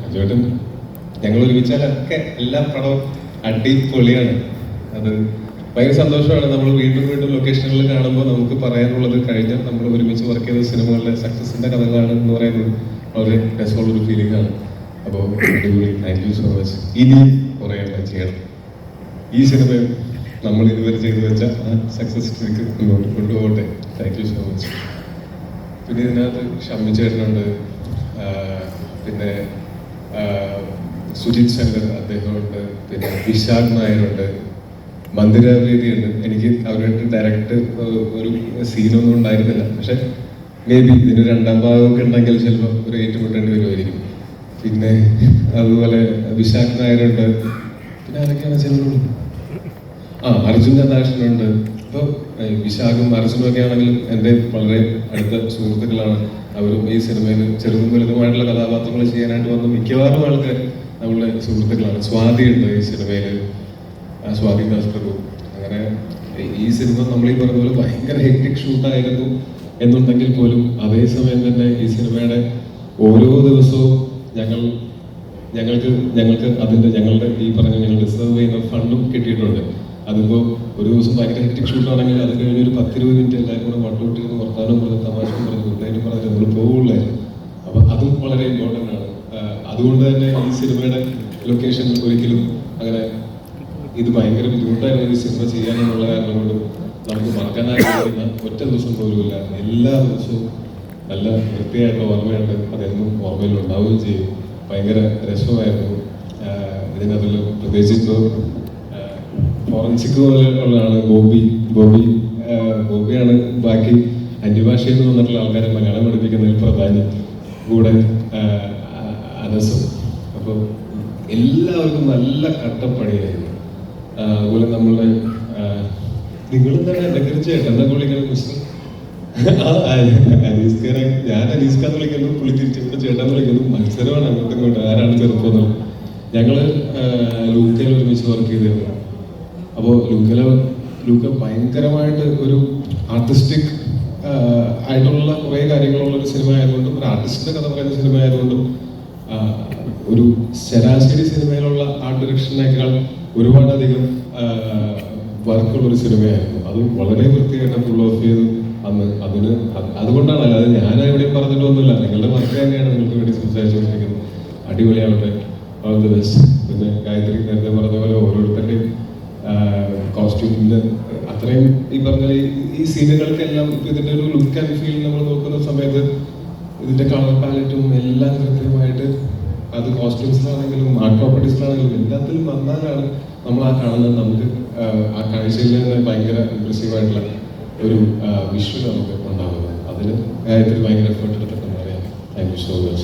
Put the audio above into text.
അജുവേട്ടൻ ഞങ്ങൾ ഒരുമിച്ചാലൊക്കെ എല്ലാ പടവും അടിപൊളിയാണ്. അത് ഭയങ്കര സന്തോഷമാണ്. നമ്മൾ വീണ്ടും വീണ്ടും ലൊക്കേഷനുകളിൽ കാണുമ്പോൾ നമുക്ക് പറയാനുള്ളത് കഴിഞ്ഞ നമ്മൾ ഒരുമിച്ച് വർക്ക് ചെയ്ത സിനിമകളുടെ സക്സസിന്റെ കഥകളാണ് എന്ന് പറയുന്നത് വളരെ രസമുള്ളൊരു ഫീലിംഗ് ആണ്. അപ്പോൾ അടിപൊളി, താങ്ക് യു സോ മച്ച്. ഇനി കുറേ എല്ലാം ചെയ്യണം. ഈ സിനിമയും നമ്മൾ ഇതുവരെ ചെയ്തു വെച്ച ആ സക്സസ് ട്രിക്ക് മുന്നോട്ട് കൊണ്ടുപോകട്ടെ. Thank you so much. പിന്നെ ഇതിനകത്ത് ഷമ്മി ചേട്ടനുണ്ട്, പിന്നെ സുജിത് ശങ്കർ അദ്ദേഹമുണ്ട്, പിന്നെ വിശാഖ് നായരുണ്ട്, മന്ദിരാവേദിയുണ്ട്. എനിക്ക് അവരുടെ ഡയറക്റ്റ് ഒരു സീനൊന്നും ഉണ്ടായിരുന്നില്ല, പക്ഷെ മേ ബി ഇതിന് രണ്ടാം ഭാഗമൊക്കെ ഉണ്ടെങ്കിൽ ചിലപ്പോൾ ഒരു ഏറ്റുമുട്ടേണ്ടി വരുമായിരിക്കും. പിന്നെ അതുപോലെ വിശാഖ് നായരുണ്ട്, പിന്നെ ആരൊക്കെയാണ് ചെല്ലുള്ളൂ, അർജുൻ രാധാകൃഷ്ണനുണ്ട്. അപ്പോൾ വിശാഖും അർജുനും ഒക്കെ ആണെങ്കിലും എൻ്റെ വളരെ അടുത്ത സുഹൃത്തുക്കളാണ്. അവരും ഈ സിനിമയിൽ ചെറുതും വലുതുമായിട്ടുള്ള കഥാപാത്രങ്ങൾ ചെയ്യാനായിട്ട് വന്ന മിക്കവാറും ആൾക്കാർ നമ്മളുടെ സുഹൃത്തുക്കളാണ്. സ്വാതി ഉണ്ട് ഈ സിനിമയിൽ, സ്വാതി ദാസ് പ്രഭു. അങ്ങനെ ഈ സിനിമ നമ്മൾ ഈ പറഞ്ഞ പോലെ ഭയങ്കര ഹെക്ടിക് ഷൂട്ടായിരുന്നു എന്നുണ്ടെങ്കിൽ പോലും അതേസമയം തന്നെ ഈ സിനിമയുടെ ഓരോ ദിവസവും ഞങ്ങൾക്ക് അതിൻ്റെ ഞങ്ങളുടെ ഈ പറഞ്ഞ ഞങ്ങൾ റിസർവ് ചെയ്യുന്ന ഫണ്ടും കിട്ടിയിട്ടുണ്ട്. അതിപ്പോൾ ഒരു ദിവസം ഭയങ്കര ഹെക്ടിക് ഷൂട്ടാണെങ്കിൽ അത് കഴിഞ്ഞ് ഒരു 10-20 മിനിറ്റ് എല്ലാവരും കൂടെ വട്ടോട്ടിരുന്ന് വർത്താനം പറഞ്ഞ് തമാശയും പറഞ്ഞ് ഗുഡ്നൈറ്റും പറഞ്ഞ് നമ്മൾ പോവുള്ളായിരുന്നു. അപ്പം അതും വളരെ ഇമ്പോർട്ടൻ്റ് ആണ്. അതുകൊണ്ട് തന്നെ ഈ സിനിമയുടെ ലൊക്കേഷൻ ഒരിക്കലും അങ്ങനെ ഇത് ഭയങ്കര ബുദ്ധിമുട്ടായിരുന്നു ഈ സിനിമ ചെയ്യാനെന്നുള്ള കാരണം കൊണ്ട് നമുക്ക് മറക്കാനായിരിക്കുന്ന ഒറ്റ ദിവസം പോലുമില്ല. എല്ലാ ദിവസവും നല്ല വൃത്തിയായിട്ടുള്ള ഓർമ്മയുണ്ട്, അതെന്നും ഓർമ്മയിൽ ഉണ്ടാവുകയും ചെയ്യും. ഭയങ്കര രസമായിരുന്നു. ഇതിനകത്തുള്ള പ്രത്യേകിച്ച് ഇപ്പോൾ ഫോറൻസിക് പോലെ ഉള്ളതാണ് ബോബിയാണ് ബാക്കി അന്യഭാഷയിൽ നിന്ന് വന്നിട്ടുള്ള ആൾക്കാരെ മലയാളം പഠിപ്പിക്കുന്നതിൽ പ്രധാനി, കൂടെ അനസും. അപ്പോൾ എല്ലാവർക്കും നല്ല കട്ടപ്പണിയായിരുന്നു. അതുപോലെ നമ്മളുടെ നിങ്ങളെന്താണ് എന്നെ ചേട്ടൻ എന്നൊക്കെ വിളിക്കുന്നത് മിസ്റ്റർ അനീസ്കാരെ, ഞാൻ അനീസ്കാന്ന് വിളിക്കുന്നു, പുള്ളി തിരിച്ചിട്ട് ചേട്ടാന്ന് വിളിക്കുന്നു. മത്സരമാണ് അങ്ങോട്ടും ഇങ്ങോട്ടും, ആരാണ് ചെറുപ്പം. ഞങ്ങള് ലൂക്കയിൽ ഒരുമിച്ച് വർക്ക് ചെയ്തിരുന്നു. അപ്പോൾ ലൂക്ക ഭയങ്കരമായിട്ട് ഒരു ആർട്ടിസ്റ്റിക് ആയിട്ടുള്ള കുറേ കാര്യങ്ങളുള്ള ഒരു സിനിമ ആയതുകൊണ്ടും ഒരു ആർട്ടിസ്റ്റിന്റെ കഥ പറയുന്ന സിനിമ ആയതുകൊണ്ടും ഒരു ശരാശരി സിനിമയിലുള്ള ആർട്ട് ഡയറക്ഷനേക്കാൾ ഒരുപാടധികം വർക്കുള്ള ഒരു സിനിമയായിരുന്നു. അത് വളരെ വൃത്തിയായിട്ട് ഫുൾ ഓഫ് ചെയ്ത് അന്ന് അതുകൊണ്ടാണ്, അല്ലാതെ ഞാൻ എവിടെയും പറഞ്ഞിട്ടൊന്നുമില്ല. നിങ്ങളുടെ വർക്ക് തന്നെയാണ് നിങ്ങൾക്ക് വേണ്ടി സംസാരിച്ചുകൊണ്ടിരിക്കുന്നത്. അടിപൊളിയാവട്ടെ, ഓൾ ദി ബെസ്റ്റ്. പിന്നെ ഗായത്രി നേരത്തെ പറഞ്ഞ പോലെ ഓരോരുത്തരുടെയും കോസ്റ്റ്യൂമിന് അത്രയും ഈ പറഞ്ഞ ഈ സീനുകൾക്കെല്ലാം ഇപ്പൊ ഇതിന്റെ ഒരു ലുക്ക് ആൻഡ് ഫീൽ നമ്മൾ നോക്കുന്ന സമയത്ത് ഇതിന്റെ കളർ പാലറ്റും എല്ലാം കൃത്യമായിട്ട് അത് കോസ്റ്റ്യൂംസിലാണെങ്കിലും ആർട്ട് പ്രോപ്പർട്ടീസിലാണെങ്കിലും എല്ലാത്തിലും വന്നാലാണ് നമ്മൾ ആ കാണുന്നത്. നമുക്ക് ആ കാഴ്ചയിൽ തന്നെ ഭയങ്കര ഇംപ്രസീവായിട്ടുള്ള ഒരു വിഷ്വൽ നമുക്ക് ഉണ്ടാകുന്നത്. അതിന് ഗായത്രി ഭയങ്കര എഫേർട്ട് എടുത്തിട്ടുണ്ടെന്ന് അറിയാം. Thank you so much.